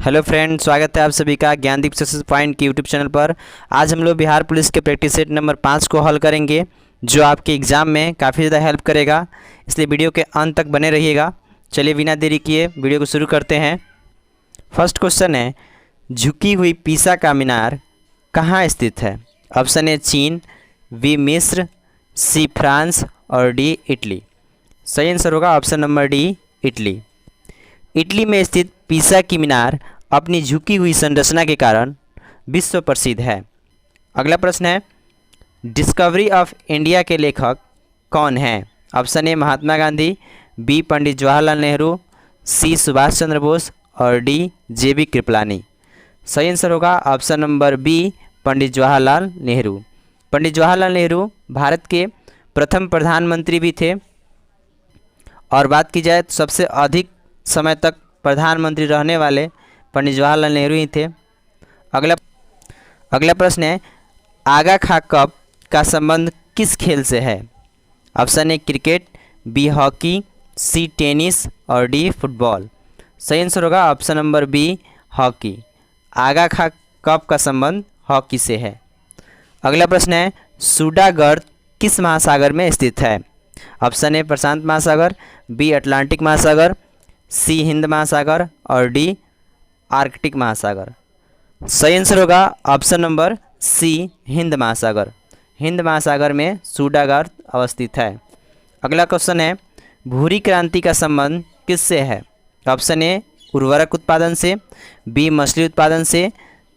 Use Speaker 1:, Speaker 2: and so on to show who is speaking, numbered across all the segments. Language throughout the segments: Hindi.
Speaker 1: हेलो फ्रेंड, स्वागत है आप सभी का ज्ञानदीप सक्सेस पॉइंट की यूट्यूब चैनल पर। आज हम लोग बिहार पुलिस के प्रैक्टिस सेट नंबर 5 को हल करेंगे, जो आपके एग्ज़ाम में काफ़ी ज़्यादा हेल्प करेगा। इसलिए वीडियो के अंत तक बने रहिएगा। चलिए बिना देरी किए वीडियो को शुरू करते हैं। फर्स्ट क्वेश्चन है, झुकी हुई पीसा का मीनार कहाँ स्थित है? ऑप्शन ए चीन, बी मिस्र, सी फ्रांस और डी इटली। सही आंसर होगा option number D, Italy. Italy में स्थित पीसा की मीनार अपनी झुकी हुई संरचना के कारण विश्व प्रसिद्ध है। अगला प्रश्न है, डिस्कवरी ऑफ इंडिया के लेखक कौन हैं? Option A Mahatma Gandhi, B Pandit Jawaharlal Nehru, C Subhash Chandra Bose और डी जे.बी. कृपलानी। सही आंसर होगा option number B, Pandit Jawaharlal Nehru. Pandit Jawaharlal Nehru Bharat के प्रथम प्रधानमंत्री भी थे, और बात की जाए तो सबसे अधिक समय तक प्रधानमंत्री रहने वाले पंडित जवाहरलाल नेहरू ही थे। अगला प्रश्न है, आगा खा कप का संबंध किस खेल से है? Option A cricket, B hockey, C tennis और डी फुटबॉल। सही आंसर होगा option number B, hockey. Aga Khan cup का संबंध हॉकी से है। अगला प्रश्न है, सूडागर्त किस महासागर में स्थित है? ऑप्शन ए प्रशांत महासागर, बी अटलांटिक महासागर, सी हिंद महासागर और डी आर्कटिक महासागर। सही आंसर होगा ऑप्शन नंबर सी, हिंद महासागर। हिंद महासागर में सूडागर्त अवस्थित है। अगला क्वेश्चन है, भूरी क्रांति का संबंध किससे है? ऑप्शन ए उर्वरक उत्पादन से, बी मछली उत्पादन से,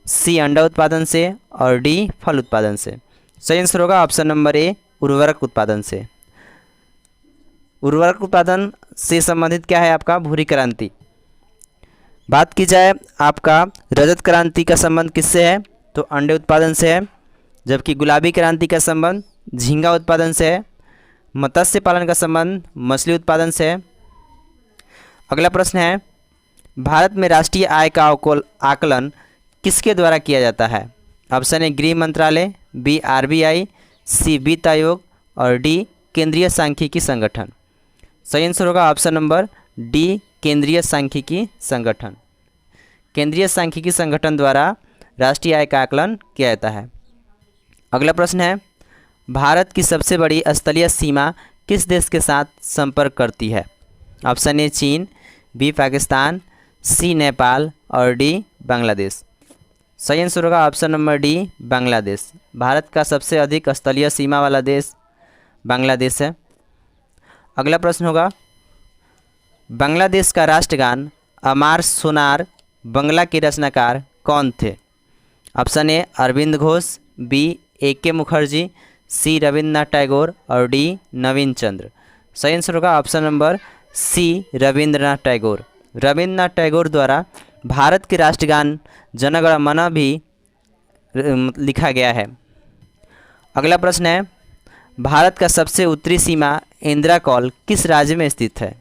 Speaker 1: सी अंडा उत्पादन से और डी फल उत्पादन से। सही आंसर होगा ऑप्शन नंबर ए, उर्वरक उत्पादन से। उर्वरक उत्पादन से संबंधित क्या है आपका? भूरी क्रांति। बात की जाए आपका रजत क्रांति का संबंध किससे है? तो अंडे उत्पादन से है, जबकि गुलाबी क्रांति का संबंध झींगा उत्पादन से है। मत्स्य पालन का संबंध मछली उत्पादन से है। अगला प्रश्न है, भारत में राष्ट्रीय आय का आकलन किसके द्वारा किया जाता है? ऑप्शन ए गृह मंत्रालय, बी आरबीआई, सी वित्त आयोग और डी केंद्रीय सांख्यिकी संगठन। सही आंसर होगा ऑप्शन नंबर डी, केंद्रीय सांख्यिकी संगठन। केंद्रीय सांख्यिकी संगठन द्वारा राष्ट्रीय आय का आकलन किया जाता है। अगला प्रश्न है, भारत की सबसे बड़ी स्थलीय सीमा किस देश के साथ संपर्क करती है? ऑप्शन ए चीन, बी पाकिस्तान, सी नेपाल और डी बांग्लादेश। सही आंसर होगा option number D, Bangladesh. Bharat का सबसे अधिक स्थलीय सीमा वाला देश बांग्लादेश है। अगला प्रश्न होगा, बांग्लादेश का राष्ट्रगान अमार सोनार बंगला के रचनाकार कौन थे? Option A Aurobindo Ghosh, B A K. Mukherjee, C Rabindranath Tagore और डी नवीन चंद्र। सही आंसर होगा option number C, Rabindranath Tagore. Rabindranath Tagore द्वारा भारत के राष्ट्रगान जन गण मन भी लिखा गया है। अगला प्रश्न है, भारत का सबसे उत्तरी सीमा इंदिरा कॉल किस राज्य में स्थित है?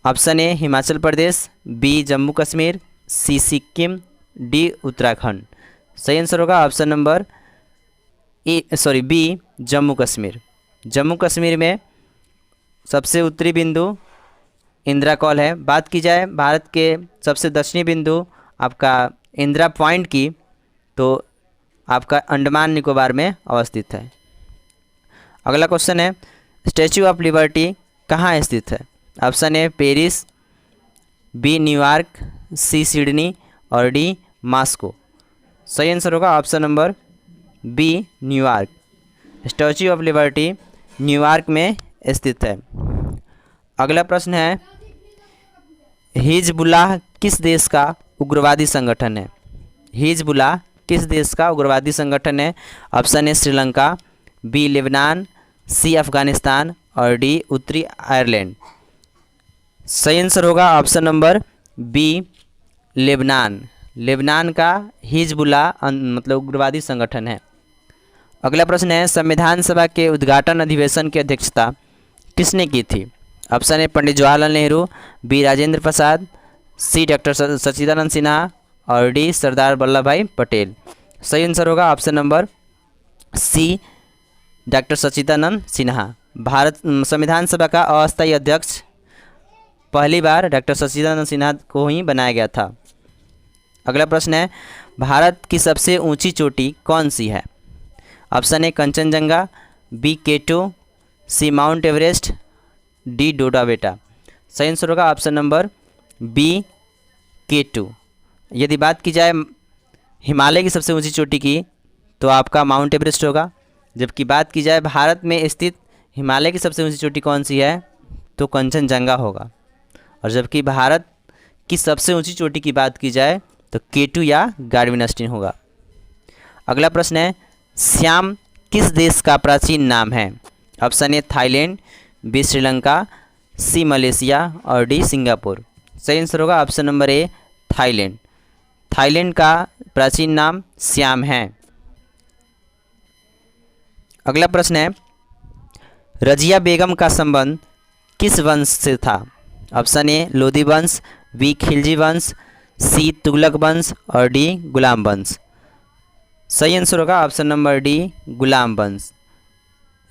Speaker 1: Option A Himachal Pradesh, B Jammu Kashmir, C Sikkim, D Uttarakhand. सही आंसर होगा option number B, Jammu Kashmir. Jammu Kashmir में सबसे उत्तरी बिंदु इंदिरा कॉल है। बात की जाए भारत के सबसे दक्षिणी बिंदु आपका इंदिरा पॉइंट की, तो आपका अंडमान निकोबार में अवस्थित है। अगला क्वेश्चन है, स्टैचू ऑफ लिबर्टी कहाँ स्थित है? Option A Paris, B New York, C Sydney और डी मॉस्को। सही आंसर होगा option number B, New York. Statue of Liberty New York में स्थित है। अगला प्रश्न है, हिजबुल्लाह किस देश का उग्रवादी संगठन है? हिजबुल्लाह किस देश का उग्रवादी संगठन है? Option A Sri Lanka, B Lebanon, C Afghanistan और डी उत्तरी आयरलैंड। सही आंसर होगा option number B, Lebanon. Lebanon का हिजबुल्लाह मतलब उग्रवादी संगठन है। अगला प्रश्न है, संविधान सभा के उद्घाटन अधिवेशन की अध्यक्षता किसने की थी? Option A Pandit Jawaharlal Nehru, B Rajendra Prasad, C doctor सच्चिदानंद सिन्हा और डी सरदार वल्लभ भाई पटेल। सही आंसर होगा ऑप्शन नंबर सी, डॉक्टर सच्चिदानंद सिन्हा। भारत संविधान सभा का अस्थायी अध्यक्ष पहली बार डॉक्टर सच्चिदानंद सिन्हा को ही बनाया गया था। अगला प्रश्न है, भारत की सबसे ऊंची चोटी कौन सी है? Option A Kanchenjunga, B K two, C mount Everest, D Doddabetta. सही आंसर होगा ऑप्शन नंबर बी केटो। यदि बात की जाए हिमालय की सबसे ऊंची चोटी की तो आपका माउंट एवरेस्ट होगा, जबकि बात की जाए भारत में स्थित हिमालय की सबसे ऊंची चोटी कौन सी है तो कंचनजंगा होगा। और जबकि भारत की सबसे ऊंची चोटी की बात की जाए तो केटू या गार्डविनस्टीन होगा। अगला प्रश्न है, श्याम किस देश का प्राचीन नाम है? Option A Thailand, B Sri Lanka, C Malaysia और डी सिंगापुर। सही आंसर होगा option number A Thailand. Thailand का प्राचीन नाम श्याम है। अगला प्रश्न है, रजिया बेगम का संबंध किस वंश से था? ऑप्शन ए लोधी वंश, बी खिलजी वंश, सी तुगलक वंश और डी गुलाम वंश। सही आंसर होगा ऑप्शन नंबर डी गुलाम वंश।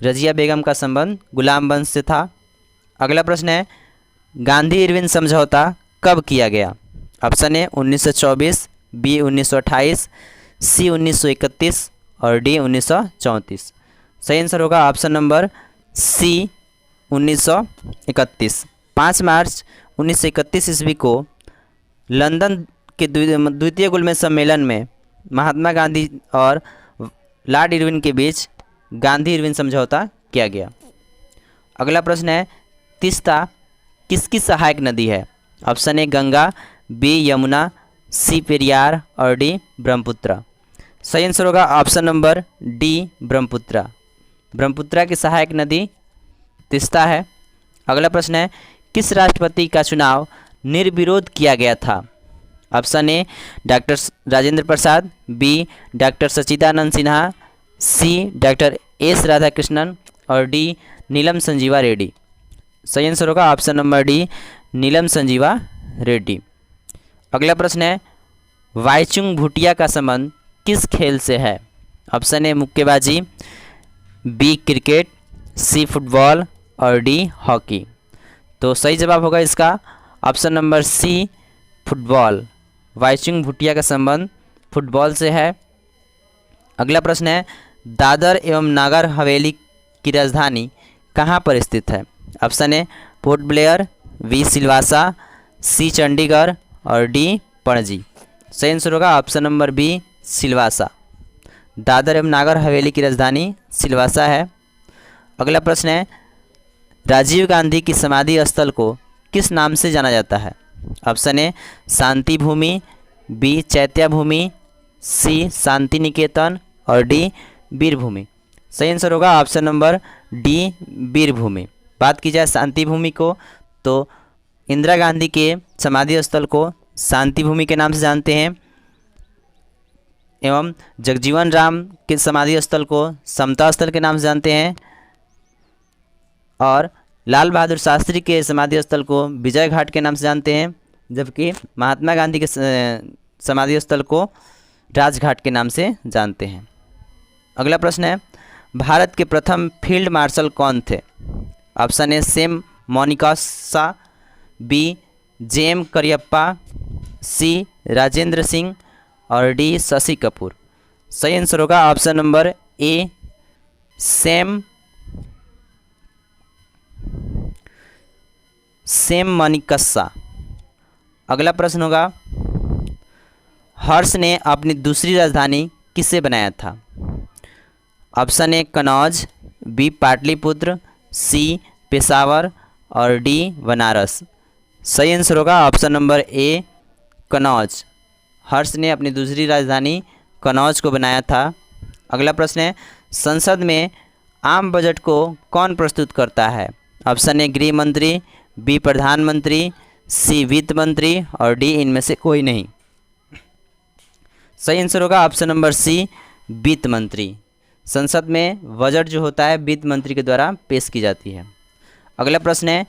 Speaker 1: रजिया बेगम का संबंध गुलाम वंश से था। अगला प्रश्न है, गांधी इरविन समझौता कब किया गया? ऑप्शन ए 1924, बी 1928, सी 1931 और डी 1934। सही आंसर होगा ऑप्शन नंबर सी 1931। 5 मार्च 1931 ईस्वी को लंदन के द्वितीय गोलमेज सम्मेलन में महात्मा गांधी और लॉर्ड इरविन के बीच गांधी इरविन समझौता किया गया। अगला प्रश्न है, तीस्ता किसकी सहायक नदी है? Option A Ganga, B Yamuna, C Periyar और डी ब्रह्मपुत्र। सही आंसर होगा option number D Brahmaputra. Brahmaputra की सहायक नदी तीस्ता है। अगला प्रश्न है, किस राष्ट्रपति का चुनाव निर्विरोध किया गया था? Option A doctor Rajendra Prasad, B doctor Sachchidanand Sinha, C doctor S Radhakrishnan और डी नीलम संजीवा रेड्डी। सही आंसर होगा option number D Neelam Sanjiva Reddy. अगला प्रश्न है, वाईचुंग भूटिया का संबंध किस खेल से है? ऑप्शन ए मुक्केबाजी, बी क्रिकेट, सी फुटबॉल और डी हॉकी। तो सही जवाब होगा इसका option number C football. Baichung Bhutia का संबंध फुटबॉल से है। अगला प्रश्न है, दादर एवं नागर हवेली की राजधानी कहाँ पर स्थित है? Option A Port Blair, B Silvassa, C Chandigarh और डी पणजी। सही आंसर होगा option number B Silvassa. Dadra एवं नागर हवेली की राजधानी सिलवासा है। अगला प्रश्न है, राजीव गांधी की समाधि स्थल को किस नाम से जाना जाता है? ऑप्शन ए शांति भूमि, बी चैत्य भूमि, सी शांति निकेतन और डी वीर भूमि। सही आंसर होगा ऑप्शन नंबर डी वीर भूमि। बात की जाए शांति भूमि को तो इंदिरा गांधी के समाधि स्थल को शांति भूमि के नाम से जानते हैं, एवं जगजीवन राम के समाधि स्थल को समता स्थल के नाम से जानते हैं, और लाल बहादुर शास्त्री के समाधि स्थल को विजय घाट के नाम से जानते हैं, जबकि महात्मा गांधी के समाधि स्थल को राजघाट के नाम से जानते हैं। अगला प्रश्न है, भारत के प्रथम फील्ड मार्शल कौन थे? Option A Sam Manekshaw, B जेम करियप्पा, सी राजेंद्र सिंह और डी शशि कपूर। सही आंसर होगा option number A Sam Manekshaw. अगला प्रश्न होगा, हर्ष ने अपनी दूसरी राजधानी किससे बनाया था? Option A Kannauj, B Pataliputra, C Peshawar और डी बनारस। सही आंसर होगा option number A Kannauj. Harsha ने अपनी दूसरी राजधानी कनौज को बनाया था। अगला प्रश्न है, संसद में आम बजट को कौन प्रस्तुत करता है? ऑप्शन ए गृह मंत्री, बी प्रधानमंत्री, सी वित्त मंत्री और डी इनमें से कोई नहीं। सही आंसर होगा ऑप्शन नंबर सी वित्त मंत्री। संसद में बजट जो होता है वित्त मंत्री के द्वारा पेश की जाती है। अगला प्रश्न है,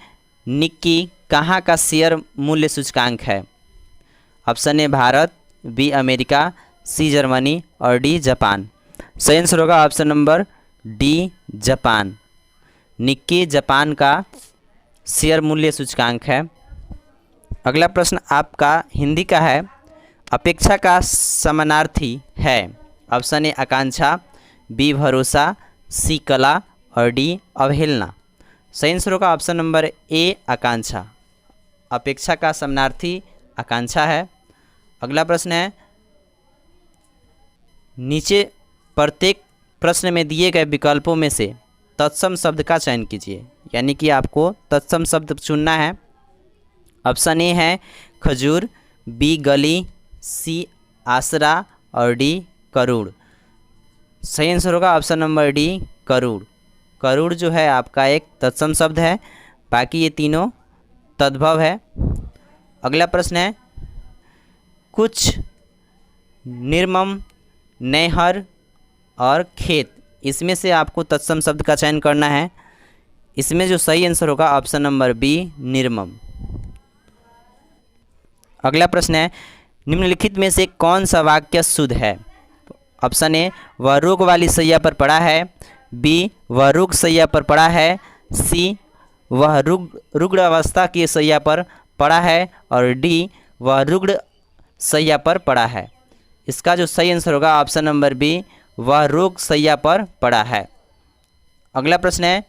Speaker 1: निक्की कहाँ का शेयर मूल्य सूचकांक है? Option A Bharat, B America, C Germany और डी जापान। सही आंसर होगा option number D Japan. Nikkei Japan का शेयर मूल्य सूचकांक है। अगला प्रश्न आपका हिंदी का है, अपेक्षा का समानार्थी है? ऑप्शन ए आकांक्षा, बी भरोसा, सी कला और डी अवहेलना। सही आंसर होगा ऑप्शन नंबर ए आकांक्षा। अपेक्षा का समानार्थी आकांक्षा है। अगला प्रश्न है, नीचे प्रत्येक प्रश्न में दिए गए विकल्पों में से तत्सम शब्द का चयन कीजिए, यानी कि आपको तत्सम शब्द चुनना है। ऑप्शन ए है खजूर, बी गली, सी आसरा और डी करूड़। सही आंसर होगा ऑप्शन नंबर डी करूड़। करूड़ जो है आपका एक तत्सम शब्द है, बाकी ये तीनों तद्भव है। अगला प्रश्न है, कुछ, निर्मम, नैहर और खेत, इसमें से आपको तत्सम शब्द का चयन करना है। इसमें जो सही आंसर होगा ऑप्शन नंबर बी निर्मम। अगला प्रश्न है, निम्नलिखित में से कौन सा वाक्य शुद्ध है? ऑप्शन ए वह रोग वाली शैया पर पड़ा है, बी वह रोग शैया पर पड़ा है, सी वह रुग्ण अवस्था की शैया पर पड़ा है और डी वह रुग्ण शैया पर पड़ा है। इसका जो सही आंसर होगा ऑप्शन नंबर बी वह रोग शैया पर पड़ा है। अगला प्रश्न है,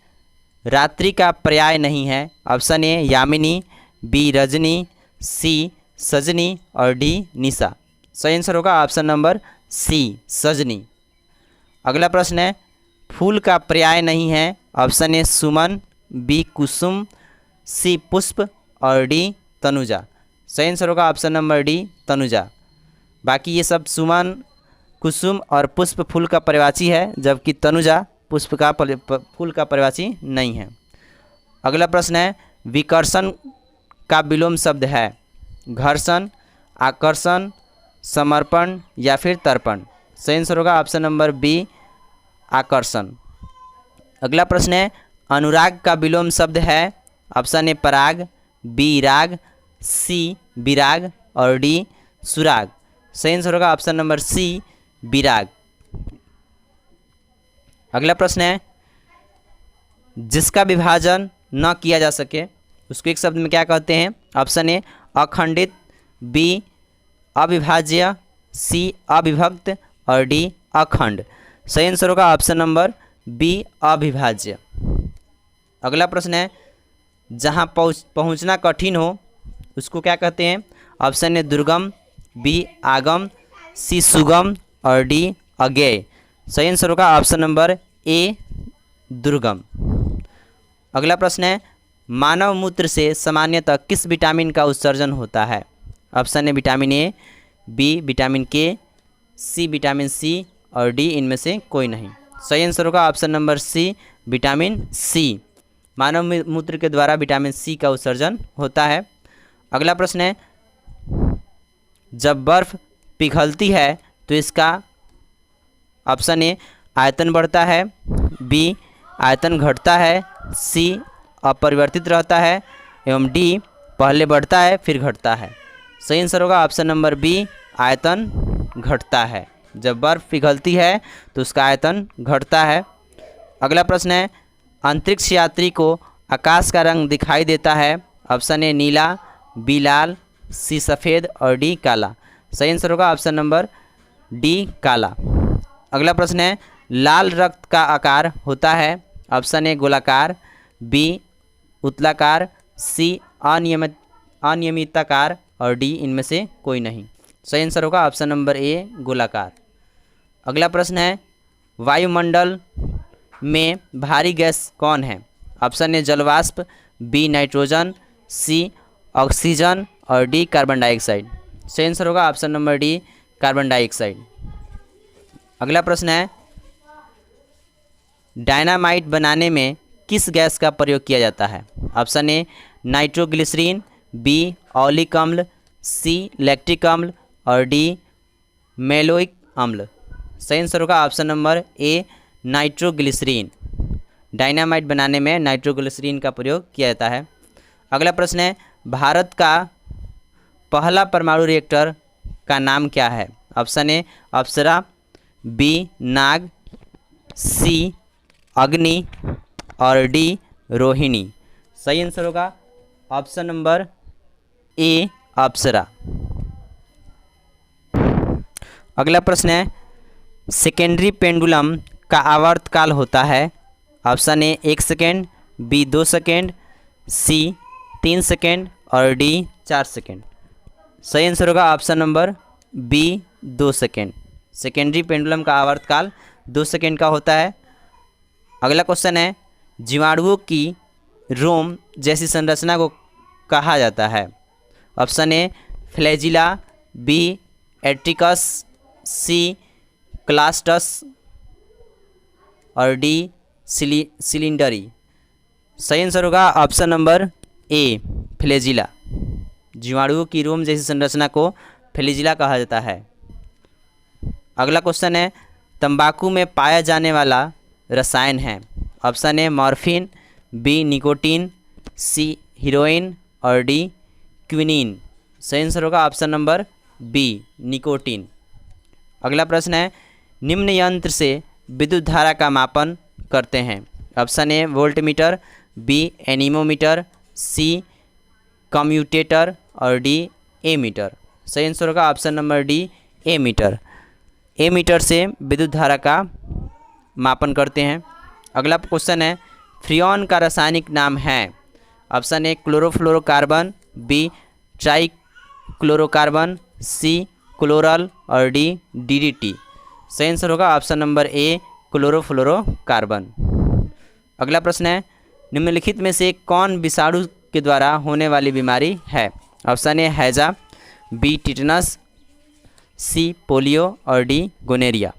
Speaker 1: रात्रि का पर्याय नहीं है। ऑप्शन ए यामिनी, बी रजनी, सी सजनी और डी निशा। सही आंसर होगा ऑप्शन नंबर सी सजनी। अगला प्रश्न है, फूल का पर्याय नहीं है। ऑप्शन ए सुमन, बी कुसुम, सी पुष्प और डी तनुजा। सही आंसर होगा ऑप्शन नंबर डी तनुजा। बाकी ये सब सुमन, कुसुम और पुष्प फूल का पर्यायवाची है, जबकि तनुजा पुष्प का फूल का पर्यायवाची नहीं है। अगला प्रश्न है, विकर्षण का विलोम शब्द है घर्षण, आकर्षण, समर्पण या फिर तर्पण। सही आंसर होगा ऑप्शन नंबर बी आकर्षण। अगला प्रश्न है, अनुराग का विलोम शब्द है। ऑप्शन ए पराग, बी राग, सी विराग और डी सुराग। सही आंसर होगा ऑप्शन नंबर सी विराग। अगला प्रश्न है, जिसका विभाजन न किया जा सके उसको एक शब्द में क्या कहते हैं? ऑप्शन ए अखंडित, बी अविभाज्य, सी अविभक्त और डी अखंड। सही आंसर होगा ऑप्शन नंबर बी अविभाज्य। अगला प्रश्न है, जहां पहुंचना कठिन हो उसको क्या कहते हैं? ऑप्शन ए दुर्गम, बी आगम, सी सुगम और डी अज्ञेय। सही आंसर होगा ऑप्शन नंबर ए दुर्गम। अगला प्रश्न है, मानव मूत्र से सामान्यतः किस विटामिन का उत्सर्जन होता है? Option A vitamin A, B vitamin K, C vitamin सी और डी इनमें से कोई नहीं। सही आंसर होगा option number C vitamin C. मानव मूत्र के द्वारा विटामिन सी का उत्सर्जन होता है। अगला प्रश्न है, जब बर्फ़ पिघलती है तो इसका ऑप्शन ए आयतन बढ़ता है, बी आयतन घटता है, सी अपरिवर्तित रहता है एवं डी पहले बढ़ता है फिर घटता है। सही आंसर होगा ऑप्शन नंबर बी आयतन घटता है। जब बर्फ़ पिघलती है तो उसका आयतन घटता है। अगला प्रश्न है, अंतरिक्ष यात्री को आकाश का रंग दिखाई देता है। ऑप्शन ए नीला, बी लाल, सी सफ़ेद और डी काला। सही आंसर होगा ऑप्शन नंबर डी काला। अगला प्रश्न है, लाल रक्त का आकार होता है। ऑप्शन ए गोलाकार, बी उत्तलाकार, सी अनियमिताकार और डी इनमें से कोई नहीं। सही आंसर होगा ऑप्शन नंबर ए गोलाकार। अगला प्रश्न है, वायुमंडल में भारी गैस कौन है? ऑप्शन ए जलवाष्प, बी नाइट्रोजन, सी ऑक्सीजन और डी कार्बन डाइऑक्साइड। सही आंसर होगा option number D carbon dioxide. अगला प्रश्न है, डायनामाइट बनाने में किस गैस का प्रयोग किया जाता है? Option A nitroglycerin, B oleic अम्ल, सी लैक्टिक अम्ल और डी मेलोइक अम्ल। सही आंसर होगा option number A nitroglycerin. Dynamite बनाने में नाइट्रोग्लिसरीन का प्रयोग किया जाता है। अगला प्रश्न है, भारत का पहला परमाणु रिएक्टर का नाम क्या है? ऑप्शन ए अप्सरा, बी नाग, सी अग्नि और डी रोहिणी। सही आंसर होगा ऑप्शन नंबर ए अप्सरा। अगला प्रश्न है, सेकेंडरी पेंडुलम का आवर्तकाल होता है। Option A 1 second, B 2 second, C 3 second और डी 4 सेकेंड। सही आंसर होगा option number B 2 second. Secondary pendulum का आवर्तकाल 2 सेकेंड का होता है। अगला क्वेश्चन है, जीवाणुओं की रोम जैसी संरचना को कहा जाता है। ऑप्शन ए फ्लैजिला, बी एट्रिकस, सी क्लास्टस और डी सिलिंडरी। सही आंसर होगा ऑप्शन नंबर ए फ्लैजिला। जीवाणुओं की रोम जैसी संरचना को फ्लैजिला कहा जाता है। अगला क्वेश्चन है, तंबाकू में पाया जाने वाला रसायन है। Option A morphine, B nicotine, C heroin और डी क्विनीन। सही आंसर होगा ऑप्शन नंबर बी निकोटीन। अगला प्रश्न है, निम्न यंत्र से विद्युत धारा का मापन करते हैं। Option A voltmeter, B anemometer, C commutator और डी एमीटर। सही आंसर होगा option number D ammeter. Ammeter से विद्युत धारा का मापन करते हैं। अगला क्वेश्चन है, फ्रियॉन का रासायनिक नाम है। Option A chlorofluorocarbon, B trichlorocarbon, C chloral और डी डीडीटी। सही आंसर होगा ऑप्शन नंबर ए क्लोरोफ्लोरोकार्बन। अगला प्रश्न है, निम्नलिखित में से कौन विषाणु के द्वारा होने वाली बीमारी है। ऑप्शन ए हैजा, बी टिटनस, सी पोलियो और डी गोनेरिया।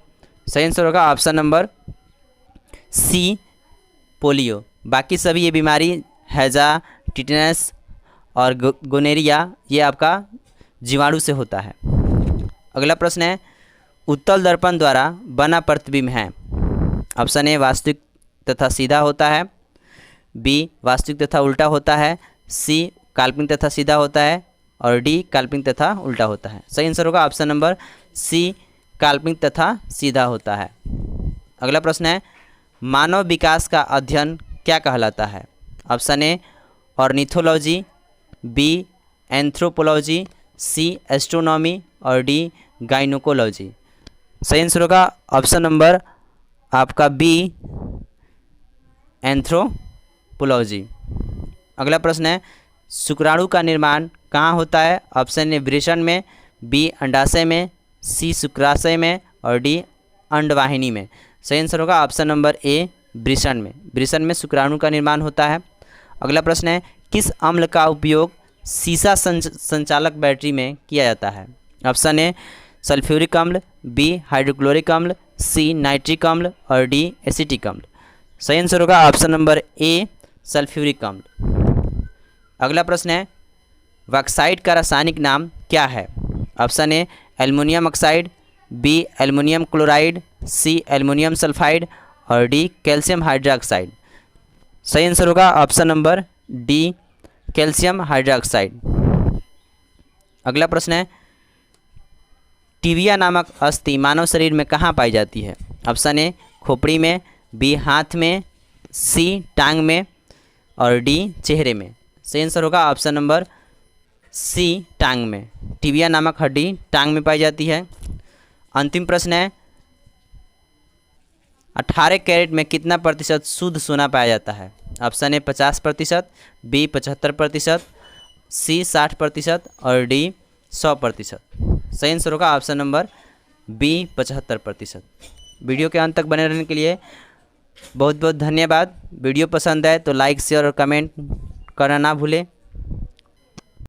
Speaker 1: सही आंसर होगा ऑप्शन नंबर सी पोलियो। बाकी सभी ये बीमारी हैजा, टिटनस और गोनेरिया ये आपका जीवाणु से होता है। अगला प्रश्न है, उत्तल दर्पण द्वारा बना प्रतिबिंब है। ऑप्शन ए वास्तविक तथा सीधा होता है, बी वास्तविक तथा उल्टा होता है, सी काल्पनिक तथा सीधा होता है और डी काल्पनिक तथा उल्टा होता है। सही आंसर होगा ऑप्शन नंबर सी काल्पनिक तथा सीधा होता है। अगला प्रश्न है, मानव विकास का अध्ययन क्या कहलाता है। Option A ornithology, B anthropology, C astronomy और डी गाइनोकोलॉजी। सही आंसर होगा ऑप्शन नंबर आपका बी एंथ्रोपोलॉजी। अगला प्रश्न है, शुक्राणु का निर्माण कहाँ होता है। ऑप्शन ए वृषण में, बी अंडाशय में, सी शुक्राशय में और डी अंडवाहिनी में। सही आंसर होगा ऑप्शन नंबर ए वृषण में। वृषण में शुक्राणु का निर्माण होता है। अगला प्रश्न है, किस अम्ल का उपयोग सीसा संचालक बैटरी में किया जाता है। ऑप्शन ए सल्फ्यूरिक अम्ल, बी हाइड्रोक्लोरिक अम्ल, सी नाइट्रिक अम्ल और डी एसिटिक अम्ल। सही आंसर होगा ऑप्शन नंबर ए सल्फ्यूरिक अम्ल। अगला प्रश्न है, बॉक्साइट का रासायनिक नाम क्या है। Option A aluminium oxide, B aluminium chloride, C aluminium sulphide और डी कैल्शियम हाइड्रोक्साइड। सही आंसर होगा option number D calcium hydroxide. अगला प्रश्न है, टिबिया नामक अस्थि मानव शरीर में कहाँ पाई जाती है। ऑप्शन ए खोपड़ी में, बी हाथ में, सी टांग में और डी चेहरे में। सही आंसर होगा ऑप्शन नंबर सी टांग में। टिबिया नामक हड्डी टांग में पाई जाती है। अंतिम प्रश्न है, 18 कैरेट में कितना प्रतिशत शुद्ध सोना पाया जाता है। ऑप्शन ए 50%, बी 75%, सी 60% और डी 100%। सही आंसर होगा ऑप्शन नंबर बी 75%। वीडियो के अंत तक बने रहने के लिए बहुत बहुत धन्यवाद। वीडियो पसंद आए तो लाइक शेयर और कमेंट करना ना भूलें।